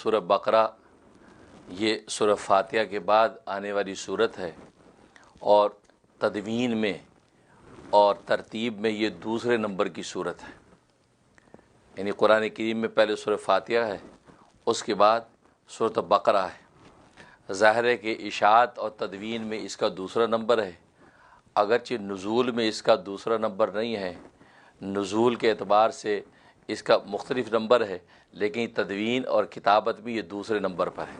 سورہ بقرہ یہ سورہ فاتحہ کے بعد آنے والی صورت ہے، اور تدوین میں اور ترتیب میں یہ دوسرے نمبر کی صورت ہے۔ یعنی قرآن کریم میں پہلے سورہ فاتحہ ہے، اس کے بعد سورۃ بقرہ ہے۔ ظاہر ہے کہ اشاعت اور تدوین میں اس کا دوسرا نمبر ہے، اگرچہ نزول میں اس کا دوسرا نمبر نہیں ہے، نزول کے اعتبار سے اس کا مختلف نمبر ہے، لیکن تدوین اور کتابت بھی یہ دوسرے نمبر پر ہے۔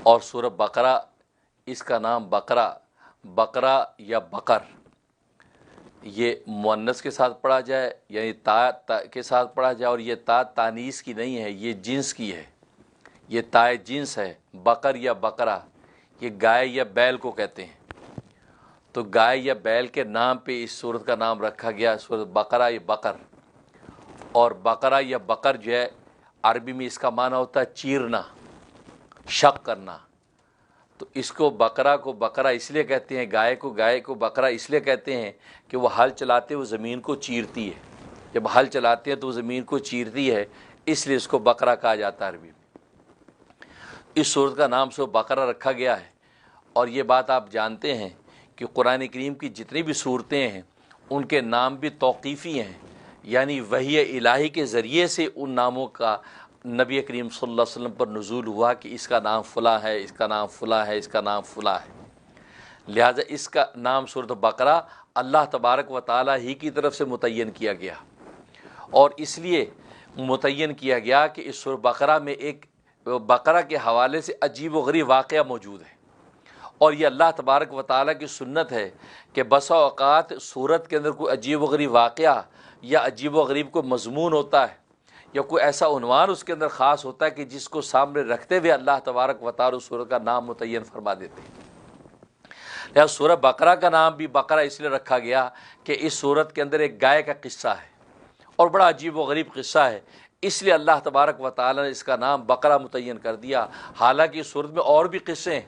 اور سورہ بقرہ، اس کا نام بقرہ یا بقر، یہ مؤنث کے ساتھ پڑھا جائے یعنی تا کے ساتھ پڑھا جائے، اور یہ تا تانیث کی نہیں ہے، یہ جنس کی ہے، یہ تائے جنس ہے۔ بقر یا بقرہ یہ گائے یا بیل کو کہتے ہیں، تو گائے یا بیل کے نام پہ اس سورت کا نام رکھا گیا، سورت بقرہ یا بقر۔ اور بقرہ یا بقر جو ہے عربی میں اس کا معنی ہوتا ہے چیرنا، شق کرنا، تو اس کو بقرہ اس لیے کہتے ہیں، گائے کو بقرہ اس لیے کہتے ہیں کہ وہ ہل چلاتے وہ زمین کو چیرتی ہے، جب ہل چلاتے ہیں تو وہ زمین کو چیرتی ہے، اس لیے اس کو بقرہ کہا جاتا ہے عربی میں۔ اس سورت کا نام سورۃ بقرہ رکھا گیا ہے، اور یہ بات آپ جانتے ہیں کہ قرآن کریم کی جتنی بھی صورتیں ہیں ان کے نام بھی توقیفی ہیں، یعنی وحی الہی کے ذریعے سے ان ناموں کا نبی کریم صلی اللہ علیہ وسلم پر نزول ہوا کہ اس کا نام فلاں ہے، اس کا نام فلاں ہے، اس کا نام فلاں ہے۔ لہٰذا اس کا نام سورۃ بقرہ اللہ تبارک و تعالیٰ ہی کی طرف سے متعین کیا گیا، اور اس لیے متعین کیا گیا کہ اس سورۃ بقرہ میں ایک بقرہ کے حوالے سے عجیب و غریب واقعہ موجود ہے، اور یہ اللہ تبارک و تعالیٰ کی سنت ہے کہ بسا اوقات سورت کے اندر کوئی عجیب و غریب واقعہ یا عجیب و غریب کوئی مضمون ہوتا ہے، یا کوئی ایسا عنوان اس کے اندر خاص ہوتا ہے کہ جس کو سامنے رکھتے ہوئے اللہ تبارک و تعالیٰ اس سورت کا نام متعین فرما دیتے ہیں۔ لہٰذا سورہ بقرہ کا نام بھی بقرہ اس لیے رکھا گیا کہ اس سورت کے اندر ایک گائے کا قصہ ہے، اور بڑا عجیب و غریب قصہ ہے، اس لیے اللہ تبارک و تعالیٰ نے اس کا نام بقرہ متعین کر دیا۔ حالانکہ اس سورت میں اور بھی قصے ہیں،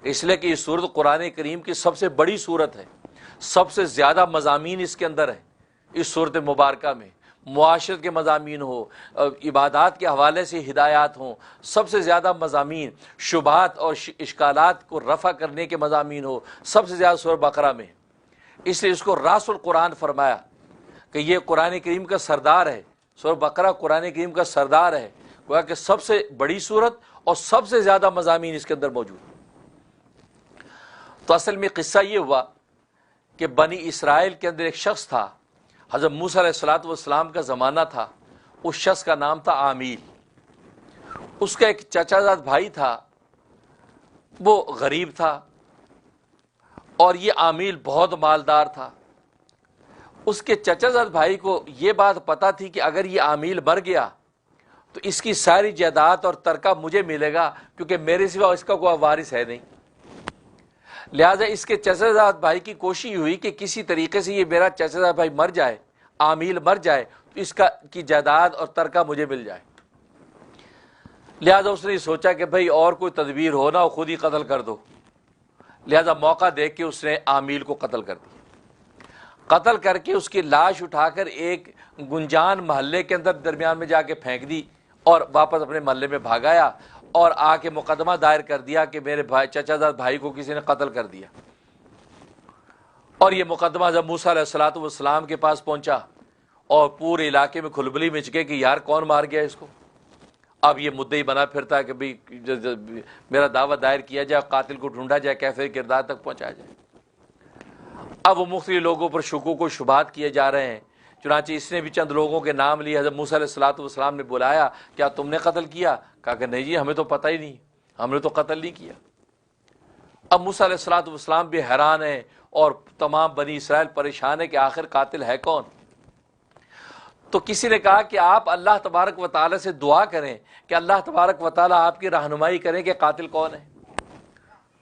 اس لیے کہ یہ سورت قرآن کریم کی سب سے بڑی سورت ہے، سب سے زیادہ مضامین اس کے اندر ہیں۔ اس سورت مبارکہ میں معاشرت کے مضامین ہو، عبادات کے حوالے سے ہدایات ہوں، سب سے زیادہ مضامین، شبہات اور اشکالات کو رفع کرنے کے مضامین ہو، سب سے زیادہ سورہ بقرہ میں، اس لیے اس کو راس القرآن فرمایا کہ یہ قرآن کریم کا سردار ہے۔ سورہ بقرہ قرآن کریم کا سردار ہے، گویا کہ سب سے بڑی سورت اور سب سے زیادہ مضامین اس کے اندر موجود۔ تو اصل میں قصہ یہ ہوا کہ بنی اسرائیل کے اندر ایک شخص تھا، حضرت موسیٰ علیہ السلام کا زمانہ تھا، اس شخص کا نام تھا عامیل۔ اس کا ایک چچا زاد بھائی تھا، وہ غریب تھا، اور یہ عامیل بہت مالدار تھا۔ اس کے چچا زاد بھائی کو یہ بات پتہ تھی کہ اگر یہ عامیل مر گیا تو اس کی ساری جائیداد اور ترکہ مجھے ملے گا، کیونکہ میرے سوا اس کا کوئی وارث ہے نہیں۔ لہٰذا اس کے چچا زاد بھائی کی کوشش ہوئی کہ کسی طریقے سے یہ میرا چچا زاد بھائی مر جائے، عامیل مر جائے، تو اس کی جائیداد اور ترکہ مجھے مل جائے۔ لہٰذا اس نے سوچا کہ بھئی اور کوئی تدبیر ہو نہ، خود ہی قتل کر دو۔ لہٰذا موقع دیکھ کے اس نے عامیل کو قتل کر دیا۔ قتل کر کے اس کی لاش اٹھا کر ایک گنجان محلے کے اندر درمیان میں جا کے پھینک دی، اور واپس اپنے محلے میں بھاگایا، اور آ کے مقدمہ دائر کر دیا کہ میرے چچا زاد بھائی کو کسی نے قتل کر دیا۔ اور یہ مقدمہ جب موسیٰ علیہ السلام کے پاس پہنچا، اور پورے علاقے میں کھلبلی مچ گئی کہ یار کون مار گیا اس کو۔ اب یہ مدعی بنا پھرتا ہے کہ بھئی میرا دعویٰ دائر کیا جائے، قاتل کو ڈھونڈا جائے، کیفر کردار تک پہنچایا جائے۔ اب وہ مختلف لوگوں پر شکوک و شبہات کیے جا رہے ہیں، چنانچہ اس نے بھی چند لوگوں کے نام لیے۔ حضرت موسیٰ علیہ السلام نے بلایا، کیا تم نے قتل کیا؟ کہا کہ نہیں جی، ہمیں تو پتہ ہی نہیں، ہم نے تو قتل نہیں کیا۔ اب موسیٰ علیہ السلام بھی حیران ہیں، اور تمام بنی اسرائیل پریشان ہے کہ آخر قاتل ہے کون۔ تو کسی نے کہا کہ آپ اللہ تبارک و تعالیٰ سے دعا کریں کہ اللہ تبارک و تعالیٰ آپ کی رہنمائی کریں کہ قاتل کون ہے۔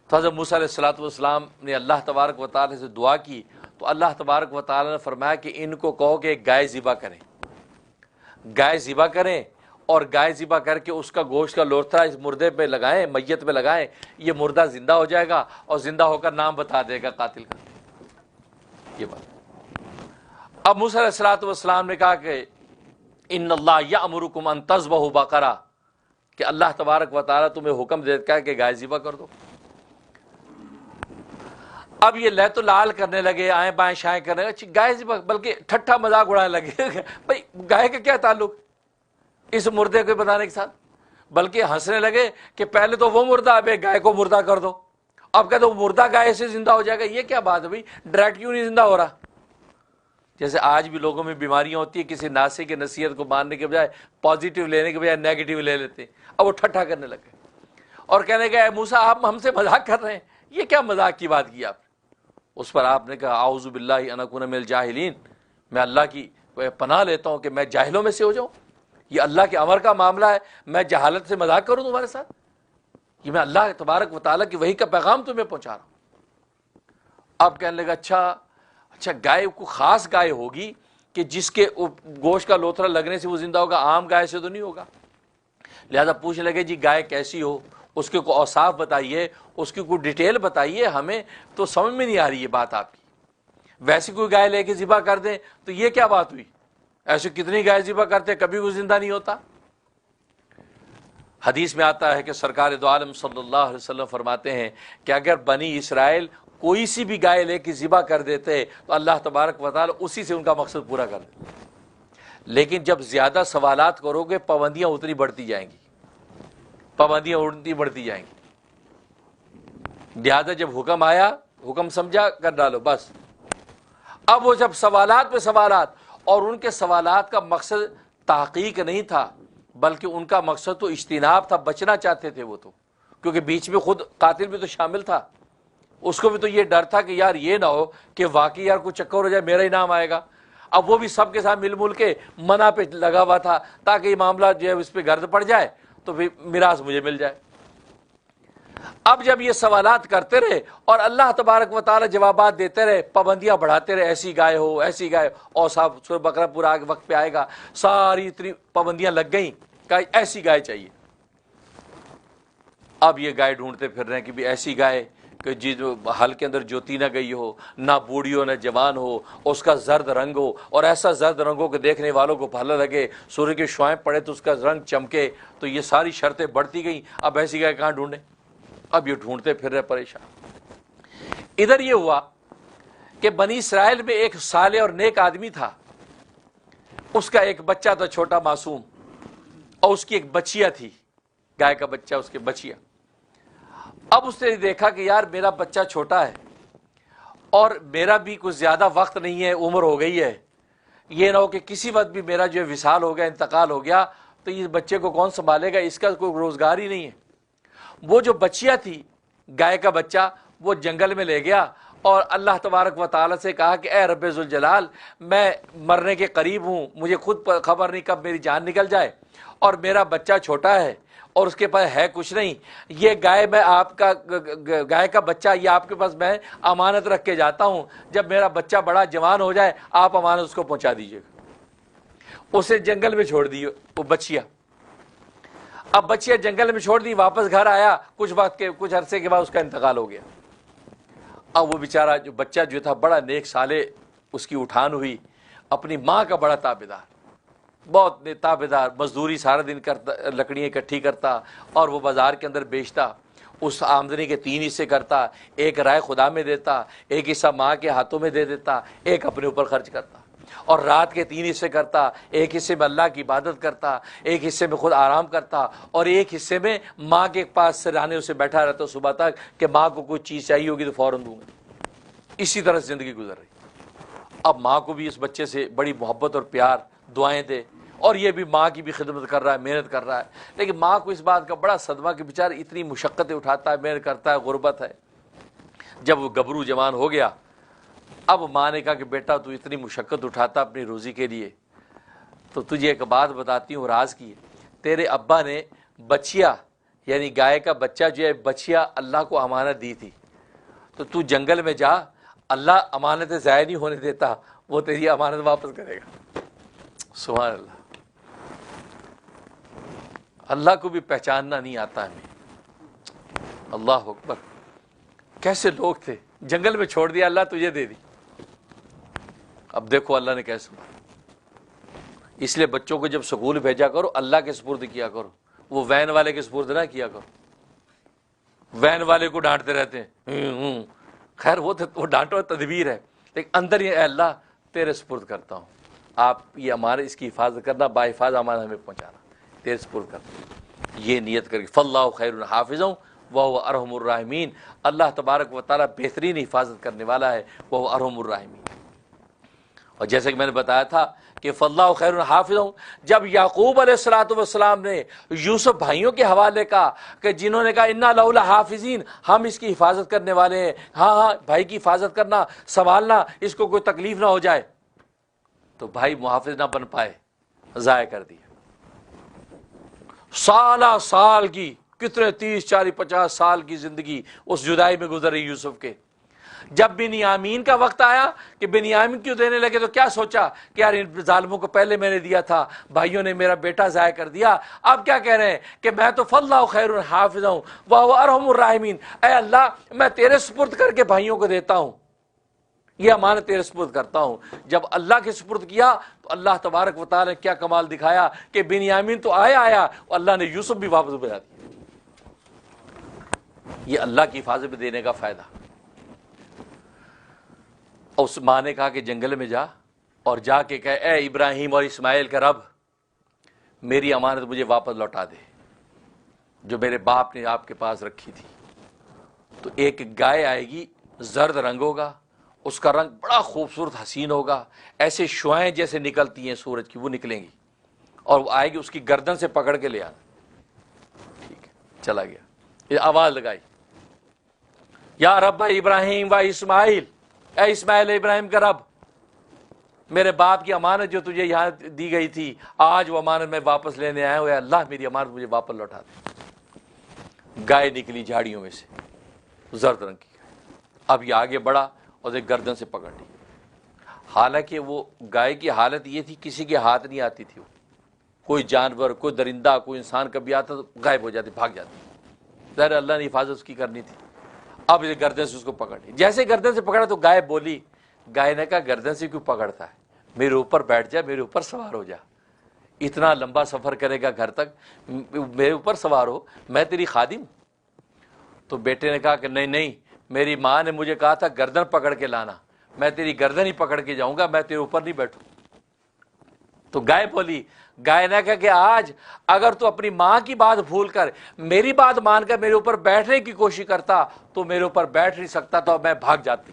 تو حضرت موسیٰ علیہ السلام نے اللہ تبارک و تعالیٰ سے دعا کی، تو اللہ تبارک و تعالیٰ نے فرمایا کہ ان کو کہو کہ ایک گائے ذبح کریں، گائے ذبح کریں، اور گائے ذبح کر کے اس کا گوشت کا لوتھڑا اس مردے پہ لگائیں، میت پہ لگائیں، یہ مردہ زندہ ہو جائے گا، اور زندہ ہو کر نام بتا دے گا قاتل کا۔ یہ بات اب موسیٰ علیہ السلام نے کہا کہ ان اللہ یأمرکم ان تذبحوا بقرہ، کہ اللہ تبارک و تعالیٰ تمہیں حکم دیتا ہے کہ گائے ذبح کر دو. اب یہ لہت و لال کرنے لگے, آئیں بائیں شائیں کرنے لگے, گائے ذبح, بلکہ ٹھٹھا مذاق اڑانے لگے بھائی گائے کا کیا تعلق اس مردے کو بتانے کے ساتھ, بلکہ ہنسنے لگے کہ پہلے تو وہ مردہ, اب گائے کو مردہ کر دو. اب کہتے وہ مردہ گائے سے زندہ ہو جائے گا, یہ کیا بات ہے بھائی, ڈائریکٹ کیوں نہیں زندہ ہو رہا؟ جیسے آج بھی لوگوں میں بیماریاں ہوتی ہیں, کسی ناصح کی نصیحت کو ماننے کے بجائے پازیٹیو لینے کے بجائے نیگیٹو لے لیتے ہیں. اب وہ ٹھٹھا کرنے لگے اور کہنے کہ اے موسیٰ آپ ہم سے مذاق کر رہے ہیں, یہ کیا مذاق کی بات کی آپ نے؟ اس پر آپ نے کہا اعوذ باللہ ان اکون من الجاہلین, میں اللہ کی پناہ لیتا ہوں کہ میں جاہلوں میں سے ہو جاؤں. یہ اللہ کے امر کا معاملہ ہے, میں جہالت سے مذاق کروں تمہارے ساتھ؟ یہ میں اللہ تبارک و تعالیٰ کی وحی کا پیغام تمہیں پہنچا رہا ہوں. اب کہنے لگا اچھا گائے کو خاص گائے ہوگی کہ جس کے گوشت کا لوتھڑا لگنے سے وہ زندہ ہوگا, عام گائے سے تو نہیں ہوگا. لہذا پوچھنے لگے جی گائے کیسی ہو, اس کے کوئی اوصاف بتائیے, اس کی کوئی ڈیٹیل بتائیے, ہمیں تو سمجھ میں نہیں آ رہی یہ بات آپ کی. ویسی کوئی گائے لے کے ذبح کر دیں تو یہ کیا بات ہوئی؟ ایسے کتنی گائے ذبح کرتے کبھی وہ زندہ نہیں ہوتا. حدیث میں آتا ہے کہ سرکار دو عالم صلی اللہ علیہ وسلم فرماتے ہیں کہ اگر بنی اسرائیل کوئی سی بھی گائے لے کے ذبح کر دیتے تو اللہ تبارک و تعالی اسی سے ان کا مقصد پورا کر دیتے. لیکن جب زیادہ سوالات کرو گے پابندیاں اتنی بڑھتی جائیں گی, پابندیاں اتنی بڑھتی جائیں گی. لہذا جب حکم آیا, حکم سمجھا, کر ڈالو بس. اب وہ جب سوالات پہ سوالات, اور ان کے سوالات کا مقصد تحقیق نہیں تھا بلکہ ان کا مقصد تو اجتناب تھا, بچنا چاہتے تھے وہ تو, کیونکہ بیچ میں خود قاتل بھی تو شامل تھا, اس کو بھی تو یہ ڈر تھا کہ یار یہ نہ ہو کہ واقعی یار کوئی چکر ہو جائے میرا ہی نام آئے گا. اب وہ بھی سب کے ساتھ مل کے منع پہ لگا ہوا تھا تاکہ یہ معاملہ جو ہے اس پہ گرد پڑ جائے تو پھر میراث مجھے مل جائے. اب جب یہ سوالات کرتے رہے اور اللہ تبارک و تعالی جوابات دیتے رہے, پابندیاں بڑھاتے رہے, ایسی گائے ہو ایسی گائے, اور صاحب سورہ بقرہ پورا آگے وقت پہ آئے گا, ساری اتنی پابندیاں لگ گئیں کہ ایسی گائے چاہیے. اب یہ گائے ڈھونڈتے پھر رہے ہیں کہ بھی ایسی گائے کہ جی جو ہل کے اندر جوتی نہ گئی ہو, نہ بوڑھی ہو نہ جوان ہو, اس کا زرد رنگ ہو, اور ایسا زرد رنگ ہو کہ دیکھنے والوں کو بھلا لگے, سورج کے شعاع پڑے تو اس کا رنگ چمکے. تو یہ ساری شرطیں بڑھتی گئیں. اب ایسی گائے کہاں ڈھونڈیں؟ اب یہ ڈھونڈتے پھر رہے پریشان. ادھر یہ ہوا کہ بنی اسرائیل میں ایک صالح اور نیک آدمی تھا, اس کا ایک بچہ تھا چھوٹا معصوم, اور اس کی ایک بچیا تھی, گائے کا بچہ, اس کے بچیا. اب اس نے دیکھا کہ یار میرا بچہ چھوٹا ہے اور میرا بھی کچھ زیادہ وقت نہیں ہے, عمر ہو گئی ہے, یہ نہ ہو کہ کسی وقت بھی میرا جو وصال ہو گیا, انتقال ہو گیا, تو اس بچے کو کون سنبھالے گا, اس کا کوئی روزگار ہی نہیں ہے. وہ جو بچیا تھی گائے کا بچہ, وہ جنگل میں لے گیا اور اللہ تبارک و تعالیٰ سے کہا کہ اے رب ذوالجلال, میں مرنے کے قریب ہوں, مجھے خود خبر نہیں کب میری جان نکل جائے, اور میرا بچہ چھوٹا ہے اور اس کے پاس ہے کچھ نہیں, یہ گائے میں آپ کا گائے کا بچہ یہ آپ کے پاس میں امانت رکھ کے جاتا ہوں, جب میرا بچہ بڑا جوان ہو جائے آپ امانت اس کو پہنچا دیجیے گا. اسے جنگل میں چھوڑ دی وہ بچیا. اب بچیا جنگل میں چھوڑ دی, واپس گھر آیا, کچھ عرصے کے بعد اس کا انتقال ہو گیا. اب وہ بیچارہ جو بچہ جو تھا بڑا نیک صالح, اس کی اٹھان ہوئی, اپنی ماں کا بڑا تابعدار, بہت تابعدار, مزدوری سارا دن کرتا, لکڑیاں اکٹھی کرتا اور وہ بازار کے اندر بیچتا. اس آمدنی کے 3 حصے کرتا, ایک رائے خدا میں دیتا, ایک حصہ ماں کے ہاتھوں میں دے دیتا, ایک اپنے اوپر خرچ کرتا, اور رات کے 3 حصے کرتا, ایک حصے میں اللہ کی عبادت کرتا, ایک حصے میں خود آرام کرتا, اور ایک حصے میں ماں کے پاس سرانے اسے بیٹھا رہتا صبح تک کہ ماں کو کوئی چیز چاہیے ہوگی تو فوراً دوں گا. اسی طرح سے زندگی گزر رہی. اب ماں کو بھی اس بچے سے بڑی محبت اور پیار, دعائیں دے, اور یہ بھی ماں کی بھی خدمت کر رہا ہے, محنت کر رہا ہے. لیکن ماں کو اس بات کا بڑا صدمہ کہ بیچارہ اتنی مشقتیں اٹھاتا ہے, محنت کرتا ہے, غربت ہے. جب وہ گبرو جوان ہو گیا, اب ماں نے کہا کہ بیٹا تو اتنی مشقت اٹھاتا اپنی روزی کے لیے, تو تجھے ایک بات بتاتی ہوں راز کی. تیرے ابا نے بچیا یعنی گائے کا بچہ جو ہے بچیا اللہ کو امانت دی تھی, تو جنگل میں جا, اللہ امانتیں ضائع نہیں ہونے دیتا, وہ تیری امانت واپس کرے گا. سبحان اللہ. اللہ کو بھی پہچاننا نہیں آتا ہمیں. اللہ اکبر. کیسے لوگ تھے, جنگل میں چھوڑ دیا, اللہ تجھے دے دی. اب دیکھو اللہ نے کیسے. اس لیے بچوں کو جب سکول بھیجا کرو اللہ کے سپرد کیا کرو, وہ وین والے کے سپرد نہ کیا کرو، وین والے کو ڈانٹتے رہتے ہیں، خیر وہ ڈانٹو تدبیر ہے، لیکن اندر یہ اے اللہ تیرے سپرد کرتا ہوں، آپ یہ ہمارے اس کی حفاظت کرنا، با حفاظ ہمارا ہمیں پہنچانا، تیرے سپرد کرتا ہوں، یہ نیت کر کے فاللہ خیر حافظ وہو ارحم الراحمین، اللہ تبارک و تعالیٰ بہترین حفاظت کرنے والا ہے، وہو ارحم الراحمین۔ اور جیسے کہ میں نے بتایا تھا کہ فاللہ خیر حافظ، جب یعقوب علیہ السلام نے یوسف بھائیوں کے حوالے کا کہ جنہوں نے کہا انا لہ لحافظین، ہم اس کی حفاظت کرنے والے ہیں، ہاں بھائی کی حفاظت کرنا، سنبھالنا، اس کو کوئی تکلیف نہ ہو جائے، تو بھائی محافظ نہ بن پائے، ضائع کر دیا۔ سالہ سال کی کتنے 30 40 50 سال کی زندگی اس جدائی میں گزر رہی یوسف کے۔ جب بنیامین کا وقت آیا کہ بنیامین کیوں دینے لگے تو کیا سوچا کہ یار ان ظالموں کو پہلے میں نے دیا تھا، بھائیوں نے میرا بیٹا ضائع کر دیا، اب کیا کہہ رہے ہیں کہ میں تو فاللہ خیر حافظ ہوں وہو ارحم الراحمین، اے اللہ میں تیرے سپرد کر کے بھائیوں کو دیتا ہوں، یہ امانت تیرے سپرد کرتا ہوں۔ جب اللہ کے سپرد کیا تو اللہ تبارک و تعالی نے کیا کمال دکھایا کہ بنیامین تو آیا اور اللہ نے یوسف بھی واپس بھیجا دیا۔ یہ اللہ کی حفاظت میں دینے کا فائدہ۔ اور اس ماں نے کہا کہ جنگل میں جا اور جا کے کہے اے ابراہیم اور اسماعیل کا رب، میری امانت مجھے واپس لوٹا دے جو میرے باپ نے آپ کے پاس رکھی تھی۔ تو ایک گائے آئے گی، زرد رنگ ہوگا، اس کا رنگ بڑا خوبصورت حسین ہوگا، ایسے شعائیں جیسے نکلتی ہیں سورج کی وہ نکلیں گی، اور وہ آئے گی، اس کی گردن سے پکڑ کے لے آنا۔ ٹھیک ہے، چلا گیا، یہ آواز لگائی یا رب ابراہیم و اسماعیل، اے اسماعیل ابراہیم کا رب، میرے باپ کی امانت جو تجھے یہاں دی گئی تھی، آج وہ امانت میں واپس لینے آیا ہوں، اے اللہ میری امانت مجھے واپس لوٹا دے۔ گائے نکلی جھاڑیوں میں سے، زرد رنگ کی گائے، اب یہ آگے بڑھا اور ایک گردن سے پکڑ لی۔ حالانکہ وہ گائے کی حالت یہ تھی کسی کے ہاتھ نہیں آتی تھی، وہ کوئی جانور، کوئی درندہ، کوئی انسان کبھی آتا تو غائب ہو جاتی، بھاگ جاتی، ظاہر اللہ نے حفاظت اس کی کرنی تھی۔ اب یہ گردن سے اس کو پکڑ لی، جیسے گردن سے پکڑا تو گائے بولی، گائے نے کہا گردن سے کیوں پکڑتا ہے، میرے اوپر بیٹھ جا، میرے اوپر سوار ہو جا، اتنا لمبا سفر کرے گا گھر تک، میرے اوپر سوار ہو، میں تیری خادم۔ تو بیٹے نے کہا کہ نہیں نہیں، میری ماں نے مجھے کہا تھا گردن پکڑ کے لانا، میں تیری گردن ہی پکڑ کے جاؤں گا، میں تیرے اوپر نہیں بیٹھوں۔ تو گائے بولی، گائے نے کہا کہ آج اگر تو اپنی ماں کی بات بھول کر میری بات مان کر میرے اوپر بیٹھنے کی کوشش کرتا تو میرے اوپر بیٹھ نہیں سکتا، تو میں بھاگ جاتی،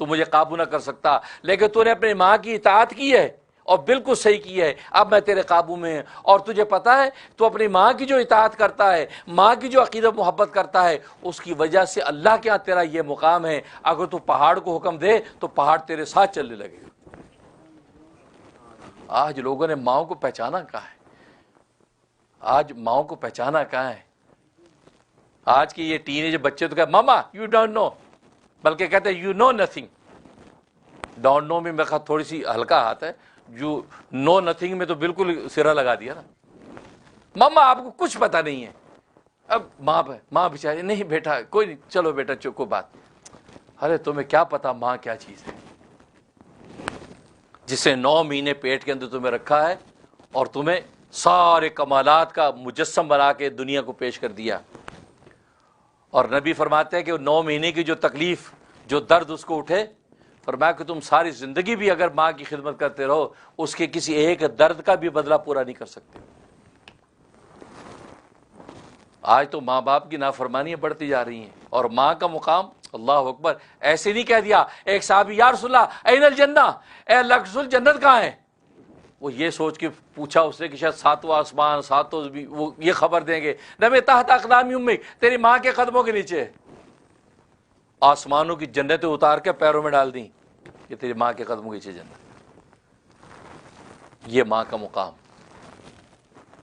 تو مجھے قابو نہ کر سکتا، لیکن تو نے اپنی ماں کی اطاعت کی ہے اور بالکل صحیح کی ہے، اب میں تیرے قابو میں ہوں۔ اور تجھے پتا ہے تو اپنی ماں کی جو اطاعت کرتا ہے، ماں کی جو عقیدت محبت کرتا ہے، اس کی وجہ سے اللہ کے ہاں تیرا یہ مقام ہے، اگر تو پہاڑ کو حکم دے تو پہاڑ تیرے ساتھ چلنے لگے گا۔ آج لوگوں نے ماؤں کو پہچانا کہاں ہے، آج ماؤں کو پہچانا کہاں ہے۔ آج کے یہ ٹین ایج بچے تو کہتے ماما یو ڈونٹ نو، بلکہ کہتے you know nothing. Don't know میں میرے خیال تھوڑی سی ہلکا ہاتھ ہے، جو نو نتھنگ میں تو بالکل سرا لگا دیا نا، ماما آپ کو کچھ پتا نہیں ہے۔ اب ماں بیچاری نہیں بیٹا کوئی نہیں، چلو بیٹا کوئی بات، ارے تمہیں کیا پتا ماں کیا چیز ہے، جسے 9 مہینے پیٹ کے اندر تمہیں رکھا ہے اور تمہیں سارے کمالات کا مجسم بنا کے دنیا کو پیش کر دیا۔ اور نبی فرماتے ہیں کہ 9 مہینے کی جو تکلیف، جو درد اس کو اٹھے، فرمایا کہ تم ساری زندگی بھی اگر ماں کی خدمت کرتے رہو، اس کے کسی ایک درد کا بھی بدلہ پورا نہیں کر سکتے۔ آج تو ماں باپ کی نافرمانیاں بڑھتی جا رہی ہیں، اور ماں کا مقام، اللہ اکبر، ایسے نہیں کہہ دیا ایک صحابی یا رسول اللہ این الجنہ، اے اللہ کے رسول جنت کہاں ہے، وہ یہ سوچ کے پوچھا اس نے کہ شاید 7واں آسمان، 7 وہ یہ خبر دیں گے نبی تحت اقدام امک، تیری ماں کے قدموں کے نیچے، آسمانوں کی جنتیں اتار کے پیروں میں ڈال دیں کہ تیری ماں کے قدموں کے نیچے جنت۔ یہ ماں کا مقام،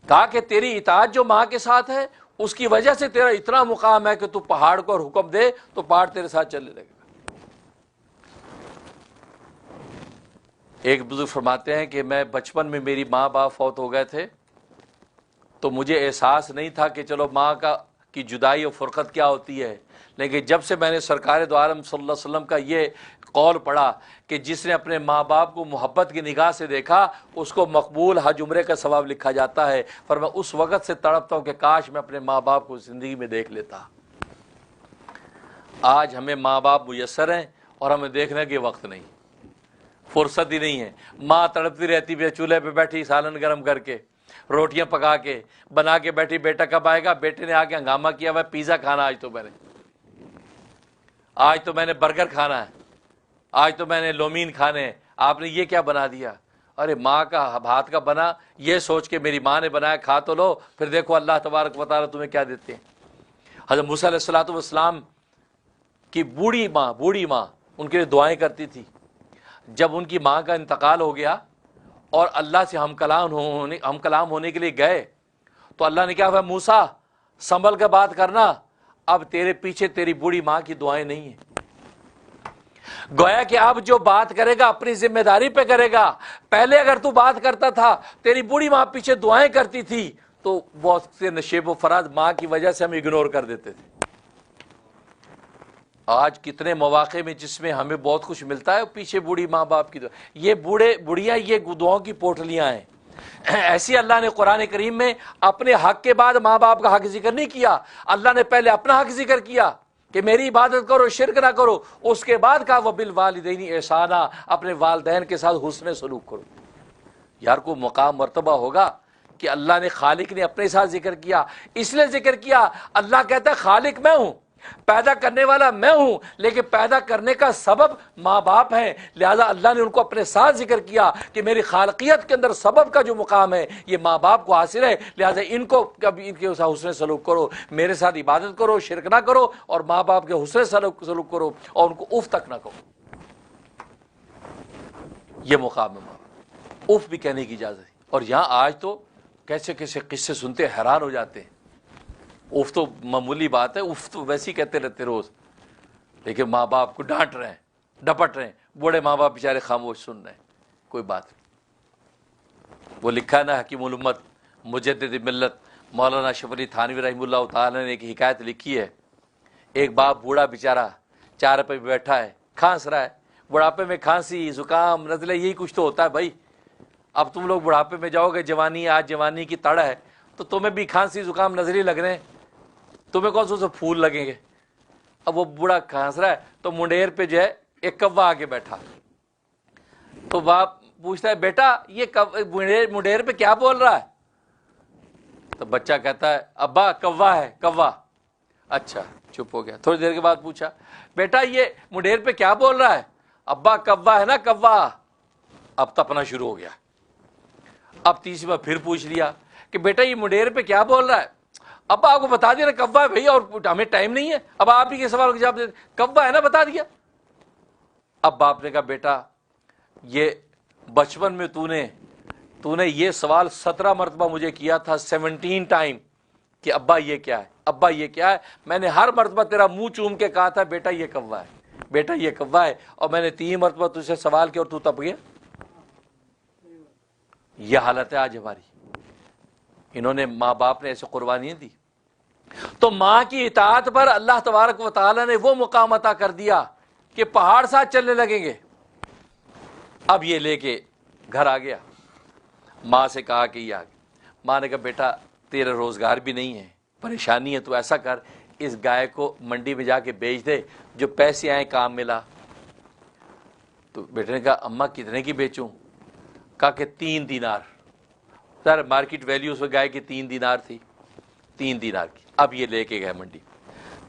کہا کہ تیری اطاعت جو ماں کے ساتھ ہے اس کی وجہ سے تیرا اتنا مقام ہے کہ تو پہاڑ کو اور حکم دے تو پہاڑ تیرے ساتھ چلنے لگے گا۔ ایک بزرگ فرماتے ہیں کہ میں بچپن میں میری ماں باپ فوت ہو گئے تھے تو مجھے احساس نہیں تھا کہ چلو ماں کی جدائی اور فرقت کیا ہوتی ہے، لیکن جب سے میں نے سرکار دو عالم صلی اللہ علیہ وسلم کا یہ قول پڑھا کہ جس نے اپنے ماں باپ کو محبت کی نگاہ سے دیکھا اس کو مقبول حج عمرے کا ثواب لکھا جاتا ہے، پر میں اس وقت سے تڑپتا ہوں کہ کاش میں اپنے ماں باپ کو زندگی میں دیکھ لیتا۔ آج ہمیں ماں باپ میسر ہیں اور ہمیں دیکھنے کے وقت نہیں، فرصت ہی نہیں ہے۔ ماں تڑپتی رہتی ہے چولہے پہ بیٹھی، سالن گرم کر کے، روٹیاں پکا کے بنا کے بیٹھی، بیٹا کب آئے گا؟ بیٹے نے آ کے ہنگامہ کیا ہوا، پیزا کھانا آج تو میں نے برگر کھانا ہے، آج تو میں نے لومین کھانے ہیں، آپ نے یہ کیا بنا دیا؟ ارے ماں کا ہاتھ کا بنا یہ سوچ کے میری ماں نے بنایا، کھا تو لو، پھر دیکھو اللہ تبارک و تعالیٰ تمہیں کیا دیتے ہیں۔ حضرت موسیٰ علیہ السلام کی بوڑھی ماں ان کے لیے دعائیں کرتی تھی۔ جب ان کی ماں کا انتقال ہو گیا اور اللہ سے ہم کلام ہونے کے لیے گئے تو اللہ نے کہا ہے موسیٰ سنبھل کے بات کرنا، اب تیرے پیچھے تیری بوڑھی ماں کی دعائیں نہیں ہیں۔ گویا کہ اب جو بات کرے گا اپنی ذمہ داری پہ کرے گا۔ پہلے اگر تو بات کرتا تھا، تیری بوڑھی ماں پیچھے دعائیں کرتی تھی، تو بہت سے نشیب و فراز ماں کی وجہ سے ہم اگنور کر دیتے تھے۔ آج کتنے مواقع میں جس میں ہمیں بہت کچھ ملتا ہے، پیچھے بوڑھی ماں باپ کی دعا، یہ بوڑھیاں یہ دعاؤں کی پوٹلیاں ہیں۔ ایسی اللہ نے قرآن کریم میں اپنے حق کے بعد ماں باپ کا حق ذکر نہیں کیا، اللہ نے پہلے اپنا حق ذکر کیا کہ میری عبادت کرو، شرک نہ کرو، اس کے بعد کہا وَبِالْوَالِدَيْنِ احسانا، اپنے والدین کے ساتھ حسن سلوک کرو۔ یار کو مقام مرتبہ ہوگا کہ اللہ نے خالق نے اپنے ساتھ ذکر کیا، اس لیے ذکر کیا۔ اللہ کہتا ہے خالق میں ہوں، پیدا کرنے والا میں ہوں، لیکن پیدا کرنے کا سبب ماں باپ ہیں، لہذا اللہ نے ان کو اپنے ساتھ ذکر کیا کہ میری خالقیت کے اندر سبب کا جو مقام ہے یہ ماں باپ کو حاصل ہے، لہذا ان کو کبھی ان کے ساتھ حسن سلوک کرو، میرے ساتھ عبادت کرو، شرک نہ کرو، اور ماں باپ کے حسن سلوک کرو اور ان کو اف تک نہ کہو۔ یہ مقام ہے ماں باپ، اف بھی کہنے کی اجازت ہے۔ اور یہاں آج تو کیسے کیسے قصے سنتے حیران ہو جاتے ہیں۔ اف تو معمولی بات ہے، اف تو ویسے ہی کہتے رہتے روز، لیکن ماں باپ کو ڈانٹ رہے ہیں، ڈپٹ رہے ہیں، بوڑھے ماں باپ بیچارے خاموش سن رہے ہیں، کوئی بات نہیں۔ وہ لکھا نا حکیم الامت مجدد ملت مولانا اشرف علی تھانوی رحمہ اللہ تعالی نے ایک حکایت لکھی ہے۔ ایک باپ بوڑھا بیچارہ چارپائی پہ بیٹھا ہے، کھانس رہا ہے۔ بڑھاپے میں کھانسی، زکام، نزلے، یہی کچھ تو ہوتا ہے بھائی۔ اب تم لوگ بڑھاپے میں جاؤ گے، جوانی آج جوانی کی تڑ ہے، تو تمہیں بھی کھانسی زکام نزلے لگ رہے ہیں، تمہیں کون سے پھول لگیں گے؟ اب وہ بوڑھا کھانس رہا ہے تو منڈیر پہ جو ہے ایک کوا آگے بیٹھا، تو باپ پوچھتا ہے بیٹا یہ منڈیر پہ کیا بول رہا ہے؟ تو بچہ کہتا ہے ابا کوا ہے، کوا۔ اچھا، چپ ہو گیا۔ تھوڑی دیر کے بعد پوچھا بیٹا یہ منڈیر پہ کیا بول رہا ہے؟ ابا کوا ہے نا، کوا۔ اب تپنا شروع ہو گیا۔ اب تیسری بار پھر پوچھ لیا کہ بیٹا یہ منڈیر پہ کیا بول رہا ہے؟ ابا آپ کو بتا دیا نا کوا ہے بھائی، اور ہمیں ٹائم نہیں ہے، اب آپ ہی کے سوال کا جواب دے، کوا ہے نا، بتا دیا۔ اب باپ نے کہا بیٹا یہ بچپن میں تو نے یہ سوال 17 مرتبہ مجھے کیا تھا، 17 ٹائم، کہ ابا یہ کیا ہے، ابا یہ کیا ہے۔ میں نے ہر مرتبہ تیرا منہ چوم کے کہا تھا بیٹا یہ کوا ہے، بیٹا یہ کوا ہے، اور میں نے 3 مرتبہ تجھ سے سوال کیا اور تو تپ گیا۔ یہ حالت ہے آج ہماری۔ انہوں نے ماں باپ نے ایسے قربانیاں دی، تو ماں کی اطاعت پر اللہ تبارک و تعالی نے وہ مقام عطا کر دیا کہ پہاڑ ساتھ چلنے لگیں گے۔ اب یہ لے کے گھر آ گیا، ماں سے کہا کہ یہ آ گیا۔ ماں نے کہا بیٹا تیرا روزگار بھی نہیں ہے، پریشانی ہے، تو ایسا کر اس گائے کو منڈی میں جا کے بیچ دے، جو پیسے آئیں کام ملا۔ تو بیٹے نے کہا اماں کتنے کی بیچوں؟ کہا کہ 3 دینار۔ سر مارکیٹ ویلیو اس گائے کی 3 دینار تھی، 3 دینار کی۔ اب یہ لے کے گئے منڈی۔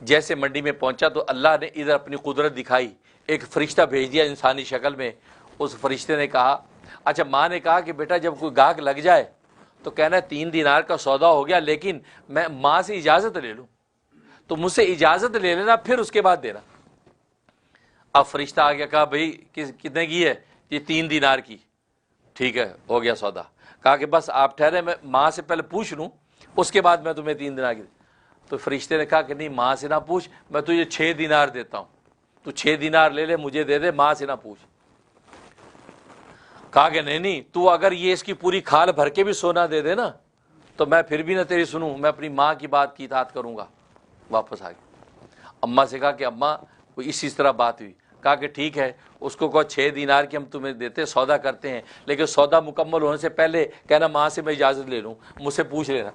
جیسے منڈی میں پہنچا تو اللہ نے ادھر اپنی قدرت دکھائی، ایک فرشتہ بھیج دیا انسانی شکل میں۔ اس فرشتے نے کہا، اچھا ماں نے کہا کہ بیٹا جب کوئی گاہک لگ جائے تو کہنا ہے 3 دینار کا سودا ہو گیا، لیکن میں ماں سے اجازت لے لوں، تو مجھ سے اجازت لے لینا پھر اس کے بعد دینا۔ اب فرشتہ آ گیا، کہا بھائی کتنے کی ہے؟ یہ 3 دینار کی۔ ٹھیک ہے، ہو گیا سودا۔ کہا کہ بس آپ ٹھہرے، میں ماں سے پہلے پوچھ لوں، اس کے بعد میں تمہیں 3 دینار کی۔ تو فرشتے نے کہا کہ نہیں ماں سے نہ پوچھ، میں تجھے 6 دینار دیتا ہوں، تو 6 دینار لے لے، مجھے دے دے، ماں سے نہ پوچھ۔ کہا کہ نہیں تو اگر یہ اس کی پوری کھال بھر کے بھی سونا دے دے نا تو میں پھر بھی نہ تیری سنوں، میں اپنی ماں کی بات کی اطاعت کروں گا۔ واپس آ گیا، اماں سے کہا کہ اماں کوئی اسی طرح بات ہوئی۔ کہا کہ ٹھیک ہے، اس کو کہو 6 دینار کی ہم تمہیں دیتے، سودا کرتے ہیں، لیکن سودا مکمل ہونے سے پہلے کہنا ماں سے میں اجازت لے لوں، مجھ سے پوچھ لینا۔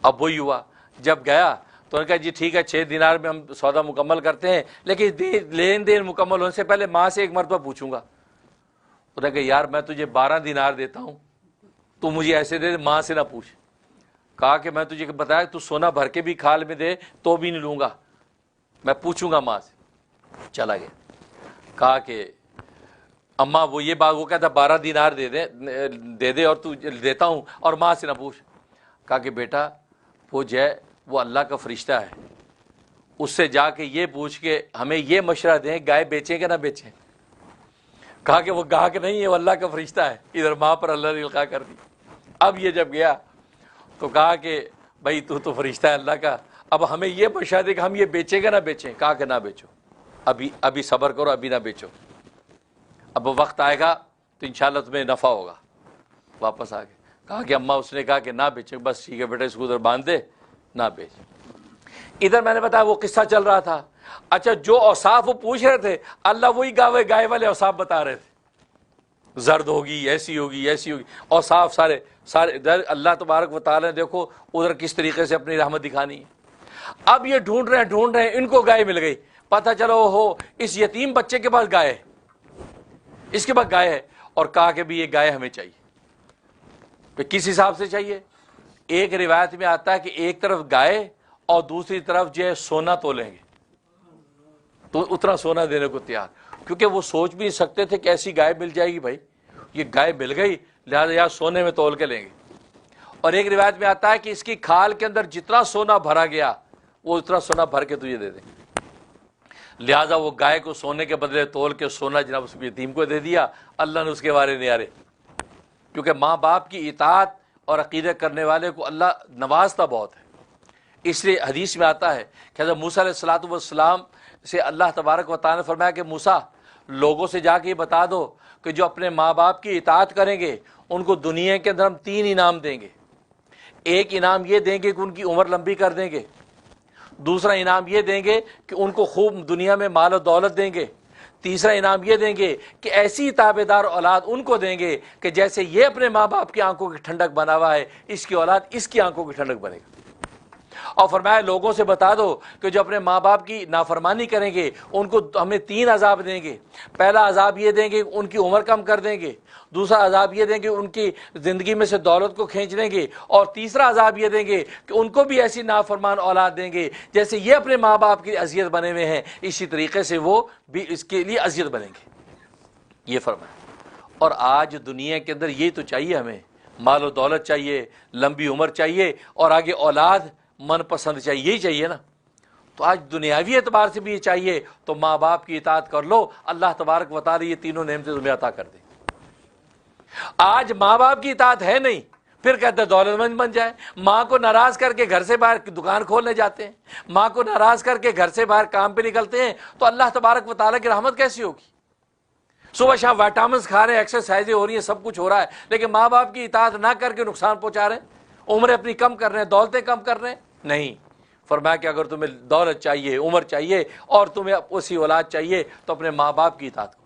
اب وہی ہوا، جب گیا تو انہوں نے کہا جی ٹھیک ہے 6 دینار میں ہم سودا مکمل کرتے ہیں، لیکن لین دین مکمل ہونے سے پہلے ماں سے ایک مرتبہ پوچھوں گا۔ انہوں نے کہا یار میں تجھے 12 دینار دیتا ہوں، تو مجھے ایسے دے، ماں سے نہ پوچھ۔ کہا کہ میں تجھے بتایا تو سونا بھر کے بھی کھال میں دے تو بھی نہیں لوں گا، میں پوچھوں گا ماں سے۔ چلا گیا، کہا کہ اماں وہ یہ بات، وہ کہتا 12 دینار دے دے اور تو دیتا ہوں اور ماں سے نہ پوچھ۔ کہا کہ بیٹا وہ وہ اللہ کا فرشتہ ہے، اس سے جا کے یہ پوچھ کے ہمیں یہ مشورہ دیں گائے بیچیں کہ نہ بیچیں۔ کہا کہ وہ گاہک نہیں ہے، وہ اللہ کا فرشتہ ہے۔ ادھر ماں پر اللہ نے القاء کر دی۔ اب یہ جب گیا تو کہا کہ بھائی تو فرشتہ ہے اللہ کا، اب ہمیں یہ مشورہ دے کہ ہم یہ بیچیں کہ نہ بیچیں۔ کہا کہ نہ بیچو، ابھی صبر کرو، ابھی نہ بیچو، اب وقت آئے گا تو انشاءاللہ تمہیں نفع ہوگا۔ واپس آ گئے، کہا کہ اماں اس نے کہا کہ نہ بیچیں، بس ٹھیک ہے بیٹا اس کو ادھر باندھ دے، نہ بیچ۔ ادھر میں نے بتایا وہ قصہ چل رہا تھا۔ اچھا جو اوصاف وہ پوچھ رہے تھے اللہ وہی گائے والے اوصاف بتا رہے تھے، زرد ہوگی، ایسی ہوگی، ایسی ہوگی، اوصاف سارے اللہ تبارک و تعالی نے دیکھو ادھر کس طریقے سے اپنی رحمت دکھانی ہے۔ اب یہ ڈھونڈ رہے ہیں، ان کو گائے مل گئی، پتہ چلو ہو اس یتیم بچے کے پاس گائے ہے، اس کے پاس گائے ہے، اور کہا کہ بھی یہ گائے ہمیں چاہیے۔ تو کس حساب سے چاہیے؟ ایک روایت میں آتا ہے کہ ایک طرف گائے اور دوسری طرف جو ہے سونا تولیں گے، تو اتنا سونا دینے کو تیار، کیونکہ وہ سوچ بھی نہیں سکتے تھے کہ ایسی گائے مل جائے گی۔ بھائی یہ گائے مل گئی، لہٰذا یا سونے میں تول کے لیں گے۔ اور ایک روایت میں آتا ہے کہ اس کی کھال کے اندر جتنا سونا بھرا گیا وہ اتنا سونا بھر کے تجھے دے دیں۔ لہٰذا وہ گائے کو سونے کے بدلے تول کے سونا جناب اس یتیم کو دے دیا۔ اللہ نے اس کے وارے نیارے، کیونکہ ماں باپ کی اطاعت اور عقیدت کرنے والے کو اللہ نوازتا بہت ہے۔ اس لیے حدیث میں آتا ہے کہ حضرت موسیٰ علیہ السلام سے اللہ تبارک و تعالیٰ نے فرمایا کہ موسیٰ لوگوں سے جا کے یہ بتا دو کہ جو اپنے ماں باپ کی اطاعت کریں گے ان کو دنیا کے اندر ہم 3 انعام دیں گے۔ ایک انعام یہ دیں گے کہ ان کی عمر لمبی کر دیں گے، دوسرا انعام یہ دیں گے کہ ان کو خوب دنیا میں مال و دولت دیں گے، تیسرا انعام یہ دیں گے کہ ایسی تابع دار اولاد ان کو دیں گے کہ جیسے یہ اپنے ماں باپ کی آنکھوں کی ٹھنڈک بنا ہوا ہے اس کی اولاد اس کی آنکھوں کی ٹھنڈک بنے گا۔ اور فرمایا لوگوں سے بتا دو کہ جو اپنے ماں باپ کی نافرمانی کریں گے ان کو ہمیں 3 عذاب دیں گے۔ پہلا عذاب یہ دیں گے ان کی عمر کم کر دیں گے، دوسرا عذاب یہ دیں گے ان کی زندگی میں سے دولت کو کھینچ لیں گے، اور تیسرا عذاب یہ دیں گے کہ ان کو بھی ایسی نافرمان اولاد دیں گے جیسے یہ اپنے ماں باپ کی اذیت بنے ہوئے ہیں اسی طریقے سے وہ بھی اس کے لیے اذیت بنیں گے، یہ فرمایا۔ اور آج دنیا کے اندر یہ تو چاہیے، ہمیں مال و دولت چاہیے، لمبی عمر چاہیے، اور آگے اولاد من پسند چاہیے، یہی چاہیے نا۔ تو آج دنیاوی اعتبار سے بھی یہ چاہیے تو ماں باپ کی اطاعت کر لو، اللہ تبارک و تعالی یہ تینوں نعمتیں تمہیں عطا کر دیں۔ آج ماں باپ کی اطاعت ہے نہیں، پھر کہتے ہیں دولت مند بن جائے۔ ماں کو ناراض کر کے گھر سے باہر دکان کھولنے جاتے ہیں، ماں کو ناراض کر کے گھر سے باہر کام پہ نکلتے ہیں، تو اللہ تبارک و تعالیٰ کی رحمت کیسی ہوگی؟ صبح شام وائٹامنس کھا رہے ہیں، ایکسرسائزیں ہو رہی ہیں، سب کچھ ہو رہا ہے، لیکن ماں باپ کی اطاعت نہ کر کے نقصان پہنچا رہے ہیں، عمریں اپنی کم کر رہے ہیں، دولتیں کم کر رہے ہیں۔ نہیں، فرمایا کہ اگر تمہیں دولت چاہیے، عمر چاہیے، اور تمہیں اسی اولاد چاہیے تو اپنے ماں باپ کی اطاعت کرو۔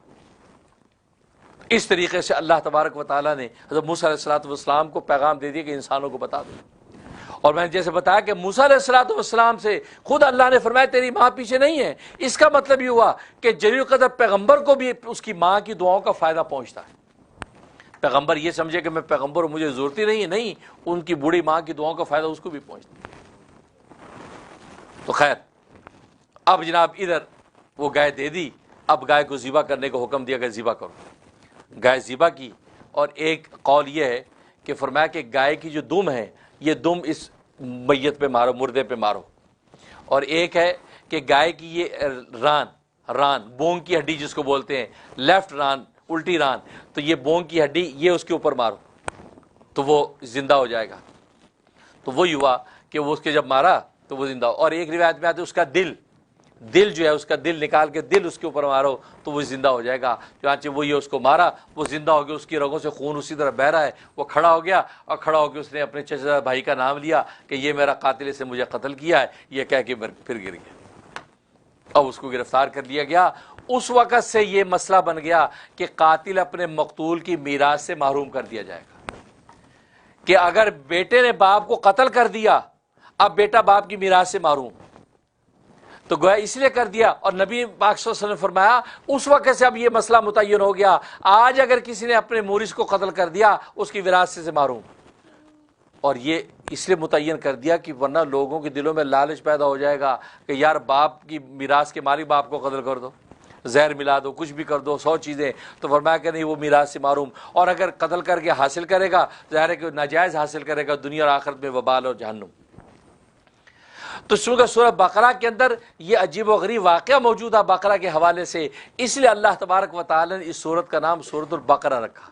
اس طریقے سے اللہ تبارک و تعالیٰ نے حضرت موسیٰ علیہ السلام کو پیغام دے دیا کہ انسانوں کو بتا دو۔ اور میں نے جیسے بتایا کہ موسیٰ علیہ السلام سے خود اللہ نے فرمایا تیری ماں پیچھے نہیں ہے، اس کا مطلب یہ ہوا کہ جلیل القدر پیغمبر کو بھی اس کی ماں کی دعاؤں کا فائدہ پہنچتا ہے۔ پیغمبر یہ سمجھے کہ میں پیغمبر ہوں، مجھے ضرورت ہی نہیں ہے، نہیں، ان کی بوڑھی ماں کی دعاؤں کا فائدہ اس کو بھی پہنچتا ہے۔ تو خیر، اب جناب ادھر وہ گائے دے دی، اب گائے کو ذبح کرنے کا حکم دیا کہ ذبح کرو۔ گائے ذبح کی، اور ایک قول یہ ہے کہ فرمایا کہ گائے کی جو دم ہے یہ دم اس میت پہ مارو، مردے پہ مارو، اور ایک ہے کہ گائے کی یہ ران بونگ کی ہڈی جس کو بولتے ہیں، لیفٹ ران، الٹی ران، تو یہ بونگ کی ہڈی یہ اس کے اوپر مارو تو وہ زندہ ہو جائے گا۔ تو وہی ہوا کہ وہ اس کے جب مارا تو وہ زندہ ہو۔ اور ایک روایت میں آتا ہے اس کا دل جو ہے، اس کا دل نکال کے دل اس کے اوپر مارو تو وہ زندہ ہو جائے گا۔ چنانچہ وہی اس کو مارا، وہ زندہ ہو گیا، اس کی رگوں سے خون اسی طرح بہہ رہا ہے، وہ کھڑا ہو گیا، اور کھڑا ہو کے اس نے اپنے چچا بھائی کا نام لیا کہ یہ میرا قاتل سے مجھے قتل کیا ہے، یہ کہہ کے پھر گر گیا۔ اب اس کو گرفتار کر لیا گیا۔ اس وقت سے یہ مسئلہ بن گیا کہ قاتل اپنے مقتول کی میراث سے محروم کر دیا جائے گا، کہ اگر بیٹے نے باپ کو قتل کر دیا اب بیٹا باپ کی میراث سے محروم، تو گویا اس لیے کر دیا۔ اور نبی پاک صلی اللہ علیہ وسلم نے فرمایا اس وقت سے اب یہ مسئلہ متعین ہو گیا، آج اگر کسی نے اپنے مورث کو قتل کر دیا اس کی وراثت سے محروم۔ اور یہ اس لیے متعین کر دیا کہ ورنہ لوگوں کے دلوں میں لالچ پیدا ہو جائے گا کہ یار باپ کی میراث کے مالک باپ کو قتل کر دو، زہر ملا دو، کچھ بھی کر دو، 100 چیزیں، تو فرمایا کہ نہیں وہ میراث سے محروم۔ اور اگر قتل کر کے حاصل کرے گا ظاہر ہے کہ ناجائز حاصل کرے گا، دنیا اور آخرت میں وبال اور جہنم۔ تو چونکہ سورہ بقرہ کے اندر یہ عجیب و غریب واقعہ موجود ہے بقرہ کے حوالے سے، اس لیے اللہ تبارک و تعالی نے اس سورت کا نام سورۃ البقرہ رکھا۔